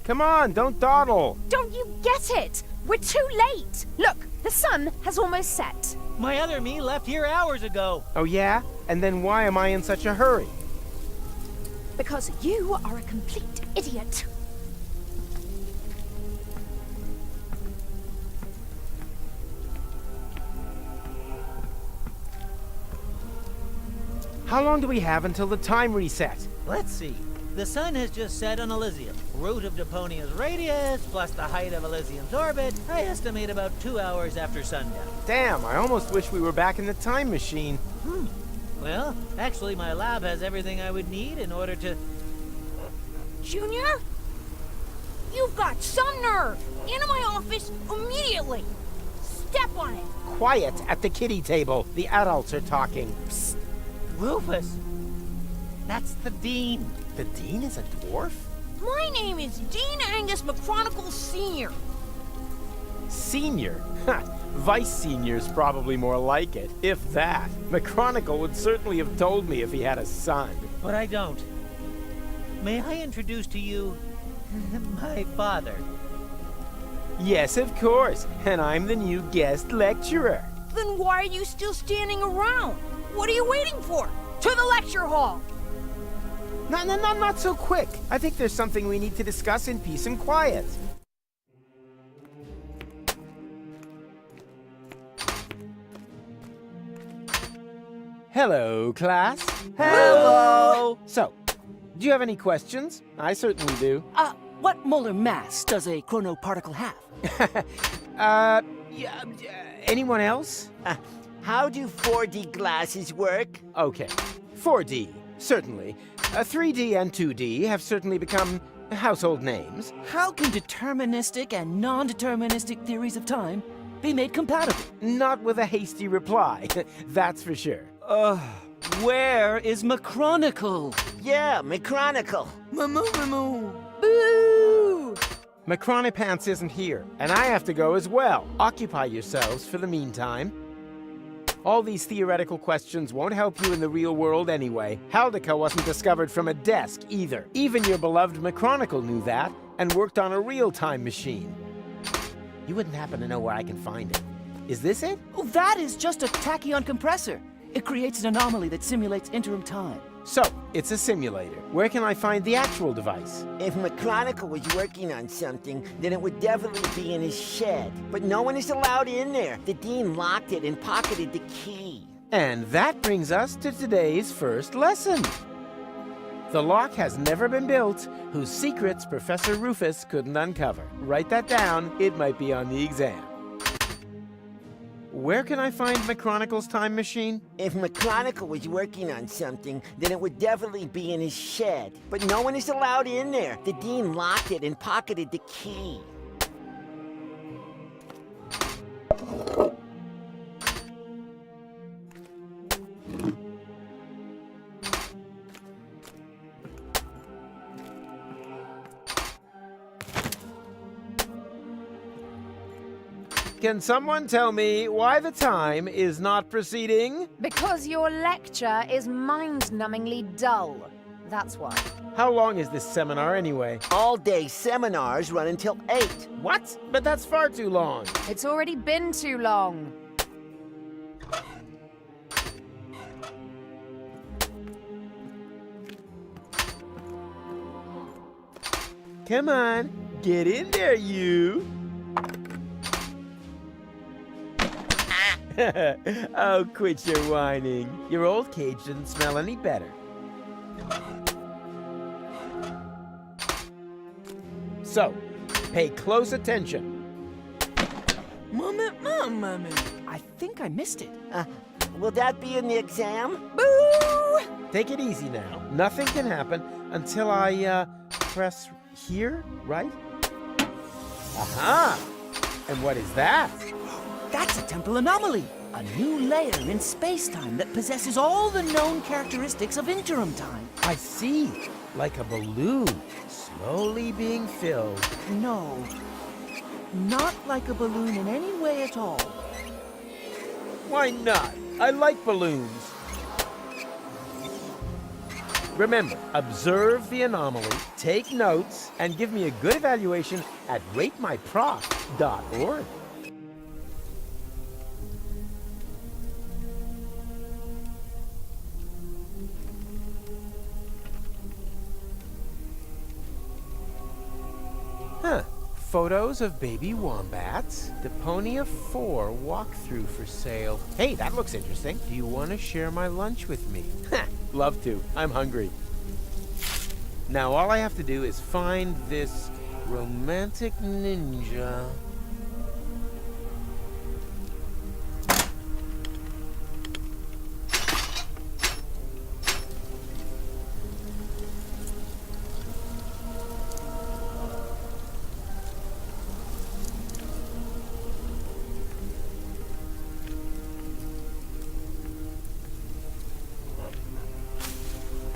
Come on, don't dawdle. Don't you get it? We're too late. Look, the sun has almost set. My other me left here hours ago. Oh yeah? And then why am I in such a hurry? Because you are a complete idiot. How long do we have until the time reset? Let's see. The sun has just set on Elysium. Root of Deponia's radius, plus the height of Elysium's orbit, I estimate about 2 hours after sundown. Damn, I almost wish we were back in the time machine. Well, actually my lab has everything I would need in order to... Junior? You've got some nerve. Into my office immediately. Step on it. Quiet at the kiddie table. The adults are talking. Psst. Rufus! That's the Dean. The Dean is a dwarf? My name is Dean Angus McChronicle Sr. Senior? Ha! Vice Senior's probably more like it, if that. McChronicle would certainly have told me if he had a son. But I don't. May I introduce to you my father? Yes, of course. And I'm the new guest lecturer. Then why are you still standing around? What are you waiting for? To the lecture hall! No, not so quick. I think there's something we need to discuss in peace and quiet. Hello, class. Hello! So, do you have any questions? I certainly do. What molar mass does a chronoparticle have? Yeah, anyone else? How do 4D glasses work? Okay. 4D, certainly. 3D and 2D have certainly become household names. How can deterministic and non-deterministic theories of time be made compatible? Not with a hasty reply, that's for sure. Where is McChronicle? Yeah, McChronicle. Boo! Macronipants isn't here, and I have to go as well. Occupy yourselves for the meantime. All these theoretical questions won't help you in the real world anyway. Haldica wasn't discovered from a desk, either. Even your beloved McChronicle knew that, and worked on a real time machine. You wouldn't happen to know where I can find it. Is this it? Oh, that is just a tachyon compressor. It creates an anomaly that simulates interim time. So, it's a simulator. Where can I find the actual device? If McChronicle was working on something, then it would definitely be in his shed. But no one is allowed in there. The dean locked it and pocketed the key. And that brings us to today's first lesson. The lock has never been built, whose secrets Professor Rufus couldn't uncover. Write that down, it might be on the exam. Where can I find McChronicle's time machine? If McChronicle was working on something, then it would definitely be in his shed. But no one is allowed in there. The dean locked it and pocketed the key. Can someone tell me why the time is not proceeding? Because your lecture is mind-numbingly dull. That's why. How long is this seminar anyway? All-day seminars run until 8. What? But that's far too long. It's already been too long. Come on, get in there, you. Oh, quit your whining. Your old cage didn't smell any better. So, pay close attention. I think I missed it. Will that be in the exam? Boo! Take it easy now. Nothing can happen until I, press here, right? Aha! And what is that? That's a temporal anomaly. A new layer in space-time that possesses all the known characteristics of interim time. I see. Like a balloon, slowly being filled. No, not like a balloon in any way at all. Why not? I like balloons. Remember, observe the anomaly, take notes, and give me a good evaluation at ratemyprof.org. Huh. Photos of baby wombats. Deponia 4 walkthrough for sale. Hey, that looks interesting. Do you want to share my lunch with me? Love to. I'm hungry. Now all I have to do is find this romantic ninja.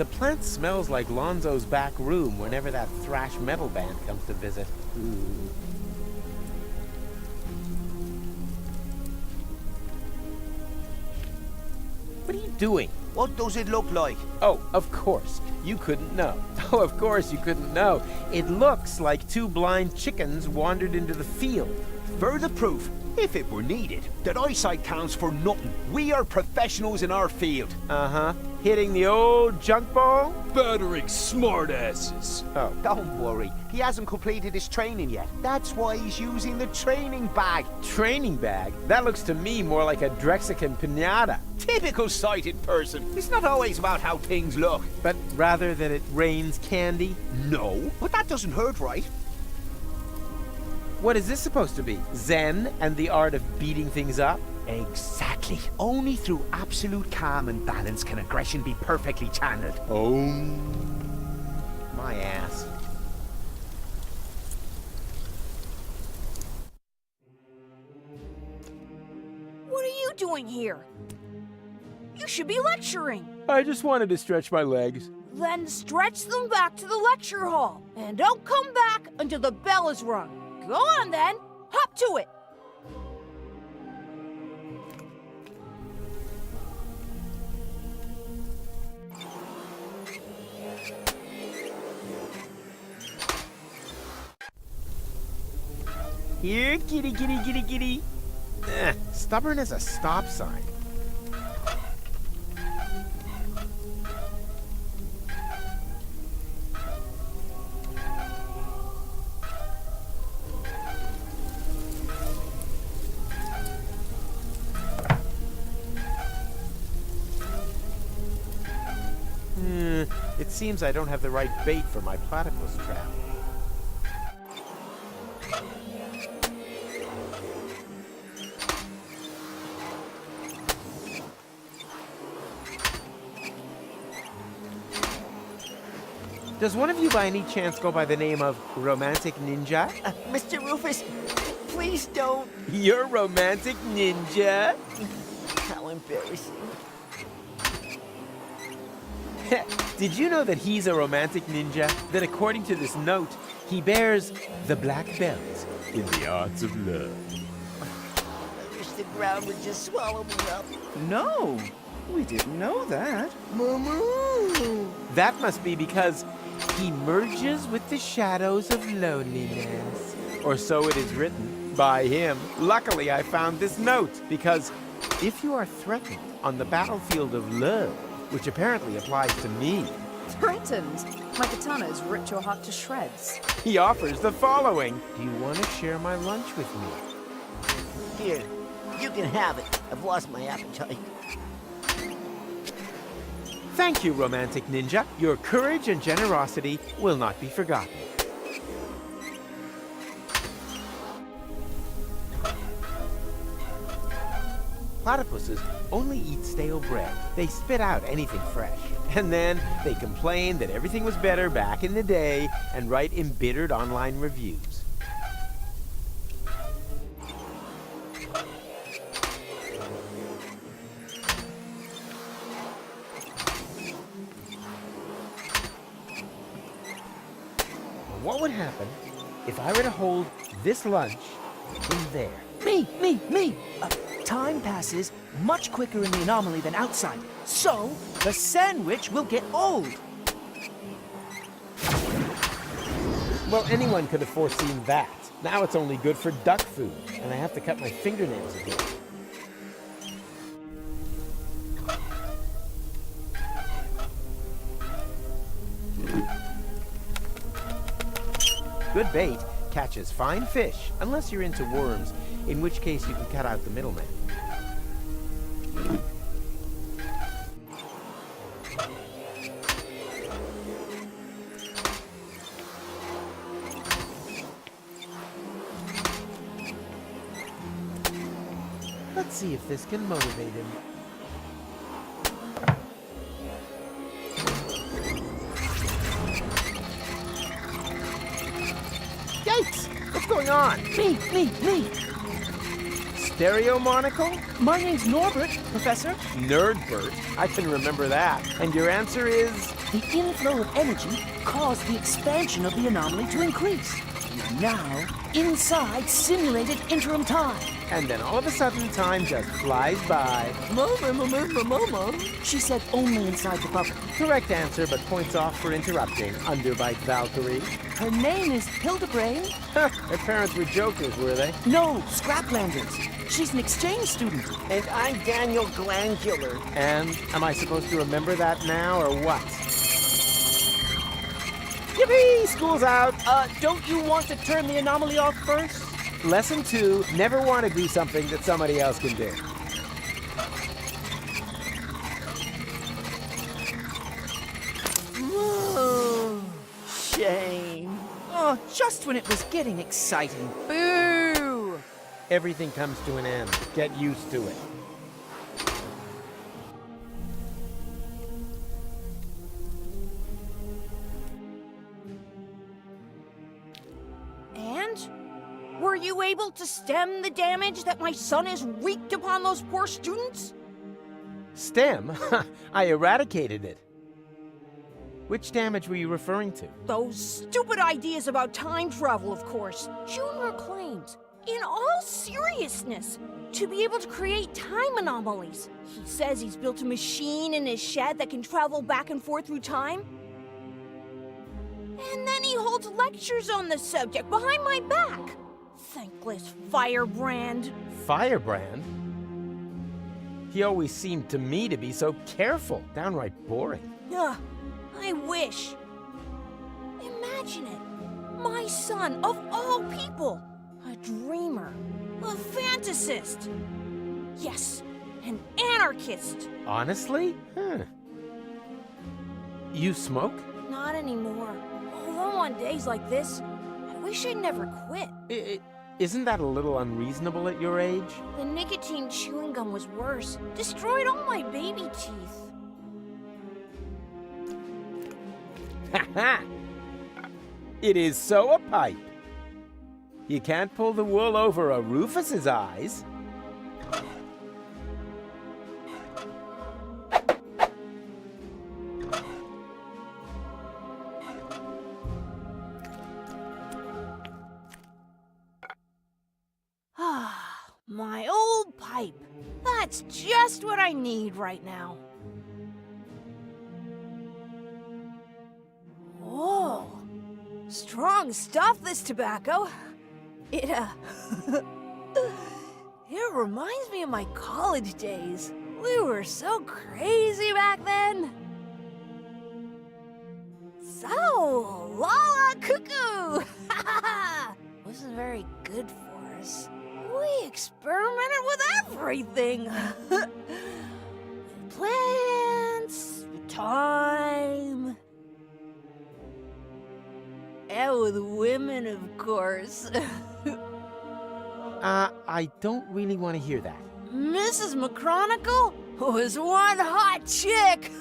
The plant smells like Lonzo's back room whenever that thrash metal band comes to visit. Ooh. What are you doing? What does it look like? Oh, of course. You couldn't know. Oh, of course you couldn't know. It looks like two blind chickens wandered into the field. Further proof, if it were needed, that eyesight counts for nothing. We are professionals in our field. Uh-huh. Hitting the old junk ball? Battering smartasses. Oh. Don't worry, he hasn't completed his training yet. That's why he's using the training bag. Training bag? That looks to me more like a Drexican pinata. Typical sighted person. It's not always about how things look. But rather that it rains candy? No, but that doesn't hurt, right? What is this supposed to be? Zen and the art of beating things up? Exactly. Only through absolute calm and balance can aggression be perfectly channeled. Oh, my ass. What are you doing here? You should be lecturing. I just wanted to stretch my legs. Then stretch them back to the lecture hall. And don't come back until the bell is rung. Go on then. Hop to it. Here, kitty, kitty, kitty, kitty. Stubborn as a stop sign. It seems I don't have the right bait for my platypus trap. Does one of you by any chance go by the name of Romantic Ninja? Mr. Rufus, please don't. You're Romantic Ninja? How embarrassing. Did you know that he's a romantic ninja? That according to this note, he bears the black belt in the arts of love. I wish the ground would just swallow me up. No, we didn't know that. Moo-moo. That must be because he merges with the shadows of loneliness. Or so it is written by him. Luckily, I found this note because if you are threatened on the battlefield of love, which apparently applies to me, Threatened? My katana is ripped your heart to shreds. he offers the following. Do you want to share my lunch with me? Here, you can have it. I've lost my appetite. Thank you, Romantic Ninja. Your courage and generosity will not be forgotten. Platypuses only eat stale bread. They spit out anything fresh. And then they complain that everything was better back in the day and write embittered online reviews. What would happen if I were to hold this lunch in there? Me! Time passes much quicker in the anomaly than outside, so the sandwich will get old. Well, anyone could have foreseen that. Now it's only good for duck food, and I have to cut my fingernails again. Good bait catches fine fish, unless you're into worms, in which case you can cut out the middleman. Let's see if this can motivate him. Yikes! What's going on? Me. Stereo monocle? My name's Norbert, Professor. Nerdbert. I can remember that. And your answer is? The inflow of energy caused the expansion of the anomaly to increase. You're now inside simulated interim time. And then all of a sudden, time just flies by. Mama. She said only inside the bubble. Correct answer, but points off for interrupting. Underbite Valkyrie. Her name is Hildebrand. Her parents were jokers, were they? No, Scraplanders. She's an exchange student. And I'm Daniel Glandular. And am I supposed to remember that now, or what? Yippee! School's out! Don't you want to turn the anomaly off first? Lesson 2, never want to do something that somebody else can do. Shame. Oh, just when it was getting exciting. Boo! Everything comes to an end. Get used to it. And? Were you able to stem the damage that my son has wreaked upon those poor students? Stem? I eradicated it. Which damage were you referring to? Those stupid ideas about time travel, of course. Junior claims, in all seriousness, to be able to create time anomalies. He says he's built a machine in his shed that can travel back and forth through time. And then he holds lectures on the subject behind my back. Thankless firebrand. Firebrand? He always seemed to me to be so careful, downright boring. Ugh, I wish. Imagine it. My son, of all people, a dreamer, a fantasist. Yes, an anarchist. Honestly? You smoke? Not anymore. Although on days like this, I wish I'd never quit. Isn't that a little unreasonable at your age? The nicotine chewing gum was worse. Destroyed all my baby teeth. Ha ha! It is so a pipe. You can't pull the wool over a Rufus's eyes. Ah, my old pipe. That's just what I need right now. Oh, strong stuff, this tobacco. It it reminds me of my college days. We were so crazy back then. So, Lala Cuckoo! Wasn't very good for us. We experimented with everything. With plants, with time, and with women, of course. I don't really want to hear that. Mrs. McChronicle was one hot chick.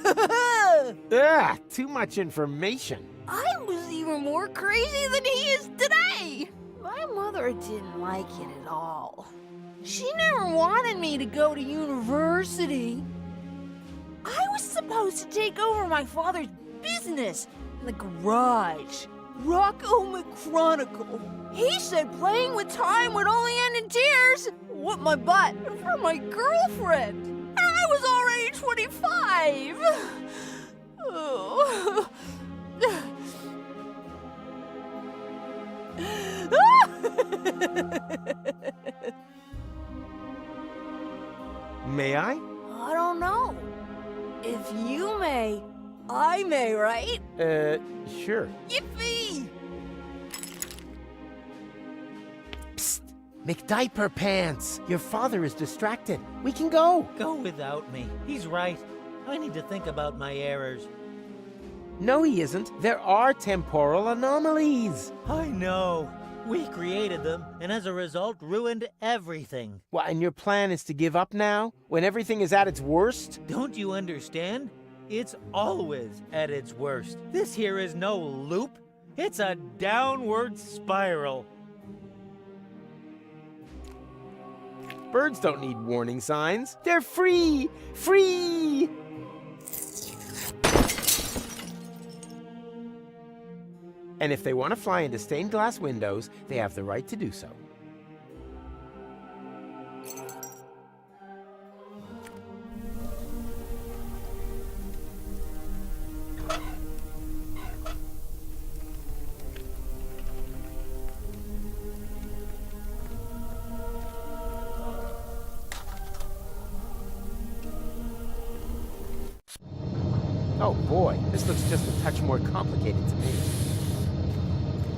Too much information. I was even more crazy than he is today. My mother didn't like it at all. She never wanted me to go to university. I was supposed to take over my father's business in the garage. Rocco McChronicle. He said playing with time would only end in tears. What my butt from my girlfriend. And I was already 25. Oh. May I? I don't know. If you may, I may, right? Sure. Yippee! Psst! McDiaper Pants! Your father is distracted. We can go. Go without me. He's right. I need to think about my errors. No, he isn't. There are temporal anomalies. I know. We created them, and as a result, ruined everything. What, and your plan is to give up now? When everything is at its worst? Don't you understand? It's always at its worst. This here is no loop. It's a downward spiral. Birds don't need warning signs. They're free! Free! And if they want to fly into stained glass windows, they have the right to do so. Oh boy, this looks just a touch more complicated to me.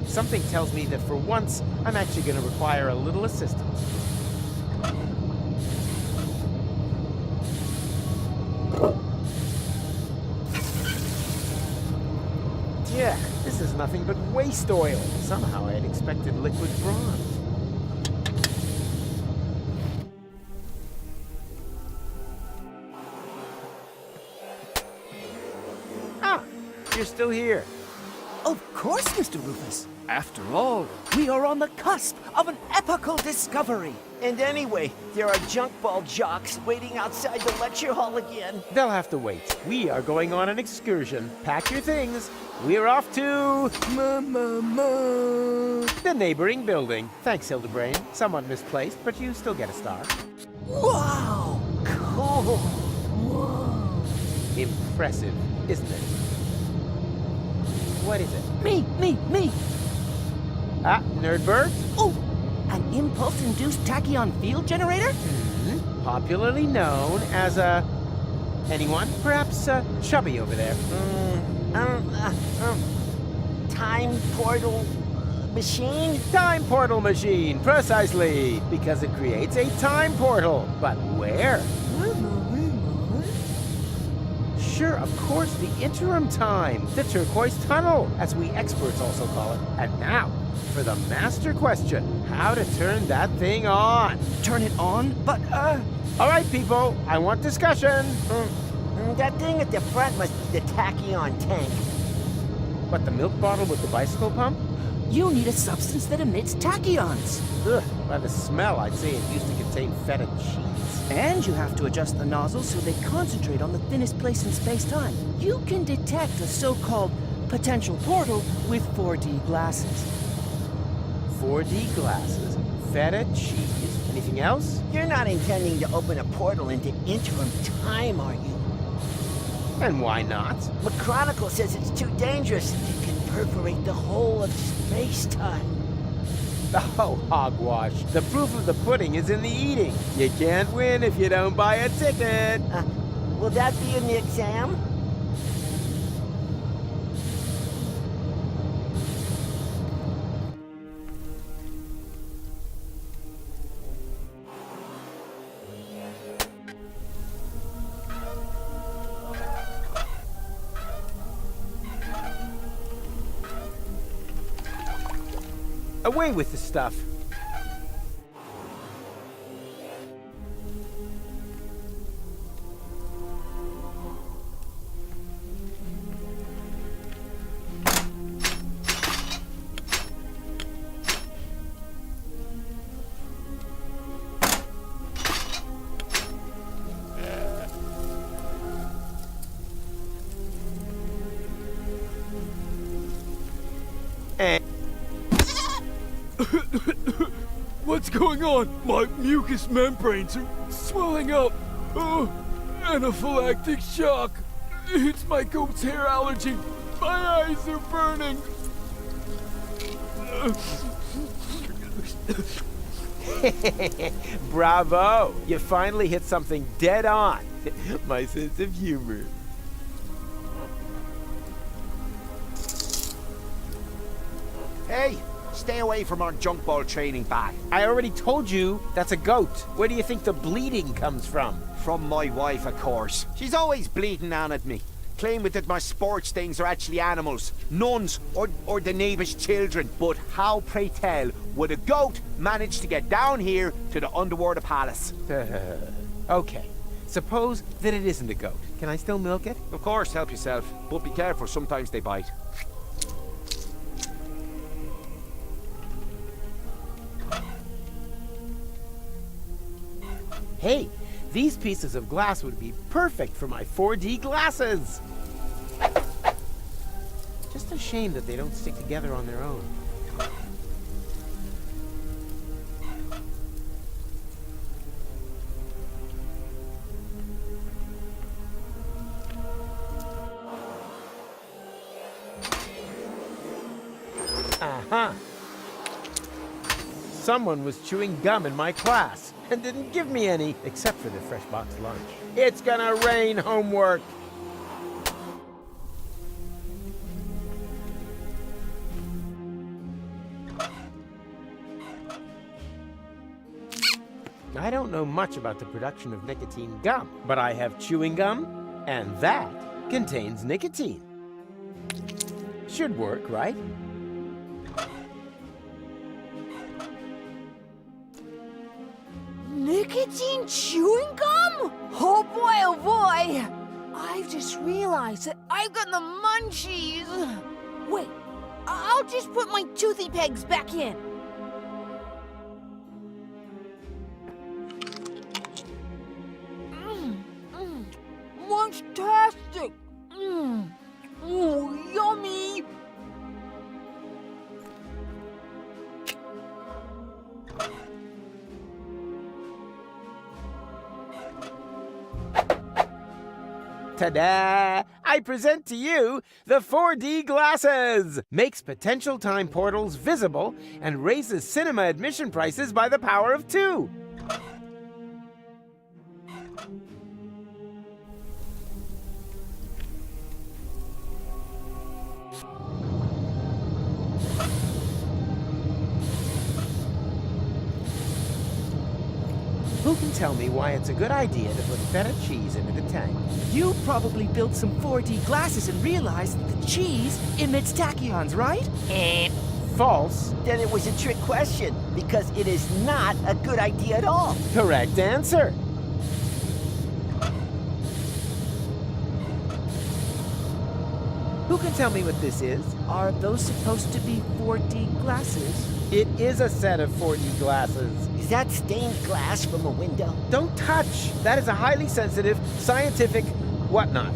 Something tells me that for once, I'm actually going to require a little assistance. Yeah, this is nothing but waste oil. Somehow I had expected liquid bronze. Ah, you're still here. Of course, Mr. Rufus. After all, We are on the cusp of an epical discovery. And anyway, there are junk ball jocks waiting outside the lecture hall again. They'll have to wait. We are going on an excursion. Pack your things. We're off to the neighboring building. Thanks, Hildebrain. Somewhat misplaced, but you still get a star. Wow! Cool. Impressive, isn't it? What is it? Me! Ah, Nerdbird? Oh! An impulse-induced tachyon field generator? Popularly known as a... anyone? Perhaps Chubby over there. Time portal machine? Time portal machine, precisely. Because it creates a time portal. But where? Sure, of course, the interim time. The turquoise tunnel, as we experts also call it. And now, for the master question, how to turn that thing on. Turn it on? But, All right, people, I want discussion. That thing at the front must be the tachyon tank. What, the milk bottle with the bicycle pump? you need a substance that emits tachyons. Ugh, by the smell, I'd say it used to contain feta cheese. And you have to adjust the nozzles so they concentrate on the thinnest place in space-time. You can detect a so-called potential portal with 4D glasses. 4D glasses, feta cheese. Anything else? You're not intending to open a portal into interim time, are you? And why not? McChronicle says it's too dangerous. It can perforate the whole of space-time. Oh, hogwash. The proof of the pudding is in the eating. You can't win if you don't buy a ticket. Will that be in the exam? Away with the stuff. What's going on? My mucous membranes are swelling up. Anaphylactic shock. It's my goat's hair allergy. My eyes are burning. Bravo! You finally hit something dead on. My sense of humor. Hey, stay away from our junk ball training bag. I already told you that's a goat. Where do you think the bleeding comes from? From my wife, of course. She's always bleeding on at me, claiming that my sports things are actually animals, nuns, or the neighbour's children. But how, pray tell, would a goat manage to get down here to the underwater palace? Okay. Suppose that it isn't a goat. Can I still milk it? Of course, help yourself. But be careful, sometimes they bite. Hey, these pieces of glass would be perfect for my 4D glasses. Just a shame that they don't stick together on their own. Uh-huh. Someone was chewing gum in my class and didn't give me any, except for the fresh box lunch. It's gonna rain homework. I don't know much about the production of nicotine gum, but I have chewing gum, and that contains nicotine. Should work, right? Nicotine chewing gum? Oh boy, I've just realized that I've got the munchies. Wait, I'll just put my toothy pegs back in. Munchtastic. Ooh, yummy. Ta-da! I present to you the 4D glasses! Makes potential time portals visible and raises cinema admission prices by the power of 2. Who can tell me why it's a good idea to put feta cheese into the tank? You probably built some 4D glasses and realized that the cheese emits tachyons, right? False. Then it was a trick question, because it is not a good idea at all. Correct answer. Who can tell me what this is? Are those supposed to be 4D glasses? It is a set of 4D glasses. Is that stained glass from a window? Don't touch! That is a highly sensitive, scientific whatnot.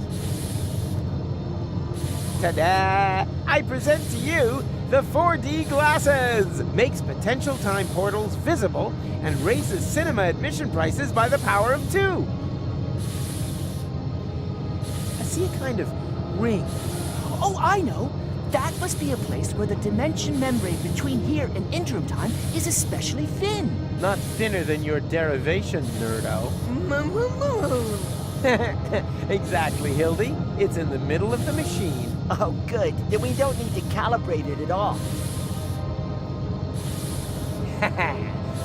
Ta-da! I present to you the 4D glasses! Makes potential time portals visible and raises cinema admission prices by the power of 2. I see a kind of ring. Oh, I know! That must be a place where the dimension membrane between here and interim time is especially thin. Not thinner than your derivation, nerdo. Exactly, Hildy. It's in the middle of the machine. Oh, good. Then we don't need to calibrate it at all.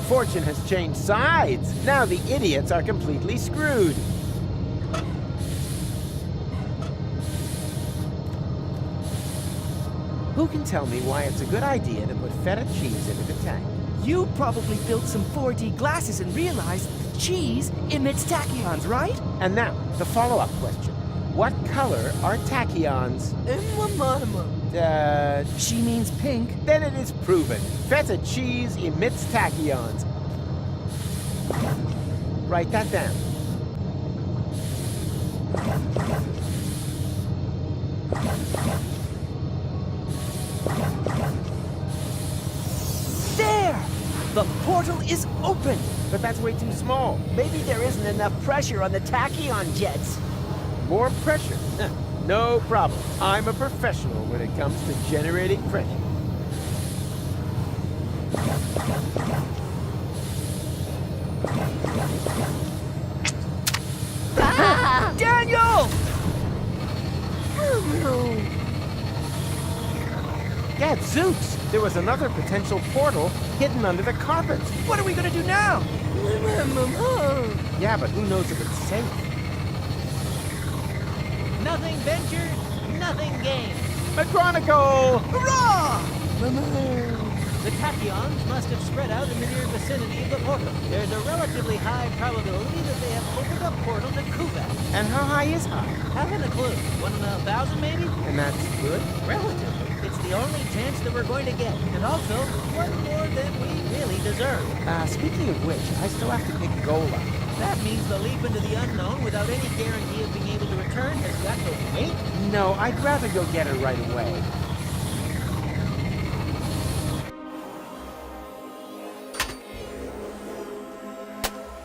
Fortune has changed sides. Now the idiots are completely screwed. Who can tell me why it's a good idea to put feta cheese into the tank? You probably built some 4D glasses and realized that cheese emits tachyons, right? And now, the follow-up question. What color are tachyons? She means pink. Then it is proven. Feta cheese emits tachyons. Write that down. There! The portal is open! But that's way too small. Maybe there isn't enough pressure on the tachyon jets. More pressure? No problem. I'm a professional when it comes to generating pressure. Daniel! Gadzooks! There was another potential portal hidden under the carpet. What are we gonna do now? Yeah, but who knows if it's safe? Nothing ventured, nothing gained. McGonagall! Hurrah! The tachyons must have spread out in the near vicinity of the portal. There's a relatively high probability that they have opened up portal to Kuvat. And how high is high? Haven't a clue. 1 in 1,000 maybe? And that's good? Relatively. It's the only chance that we're going to get. And also, one more than we really deserve. Speaking of which, I still have to pick Gola. That means the leap into the unknown without any guarantee of being able to return has got to wait. No, I'd rather go get her right away.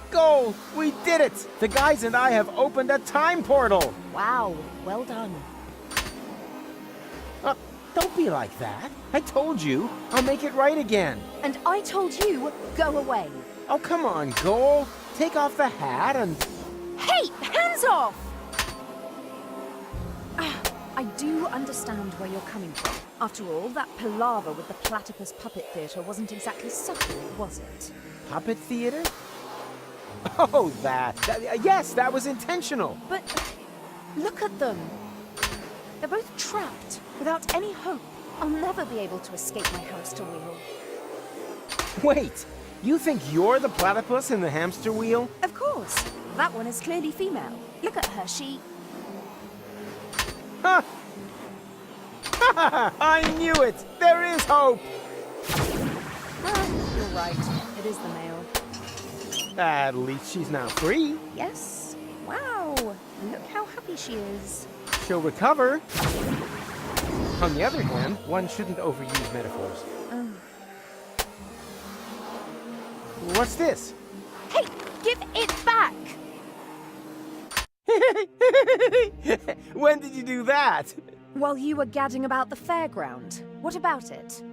Goal! We did it! The guys and I have opened a time portal! Wow, well done. Don't be like that. I told you. I'll make it right again. And I told you, go away. Oh, come on, Goal. Take off the hat and... Hey, hands off! I do understand where you're coming from. After all, that palaver with the platypus puppet theatre wasn't exactly subtle, was it? Puppet theater? Oh, yes, that was intentional. But look at them. They're both trapped, without any hope. I'll never be able to escape my hamster wheel. Wait, you think you're the platypus in the hamster wheel? Of course. That one is clearly female. Look at her, she... Ha! I knew it! There is hope! You're right. It is the male. At least she's now free. Yes. Wow. Look how happy she is. She'll recover. On the other hand, one shouldn't overuse metaphors. What's this? Hey, give it back! When did you do that? While you were gadding about the fairground. What about it?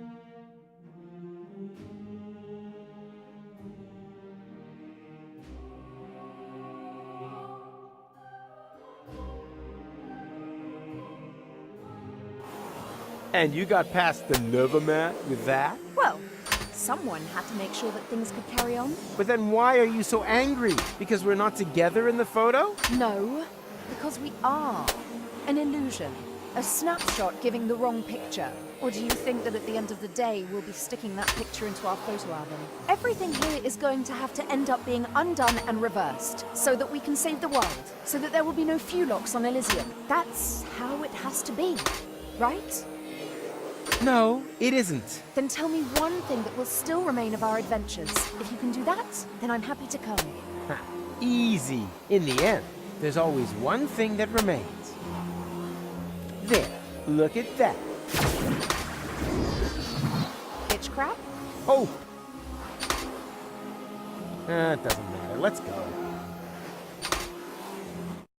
And you got past the Nevermat with that? Well, someone had to make sure that things could carry on. But then why are you so angry? Because we're not together in the photo? No, because we are. An illusion. A snapshot giving the wrong picture. Or do you think that at the end of the day, we'll be sticking that picture into our photo album? Everything here is going to have to end up being undone and reversed, so that we can save the world, so that there will be no Fulocks on Elysium. That's how it has to be, right? No, it isn't. Then tell me one thing that will still remain of our adventures. If you can do that, then I'm happy to come. Ha, easy. In the end, there's always one thing that remains. There, look at that. Bitch crap? Oh! It doesn't matter. Let's go.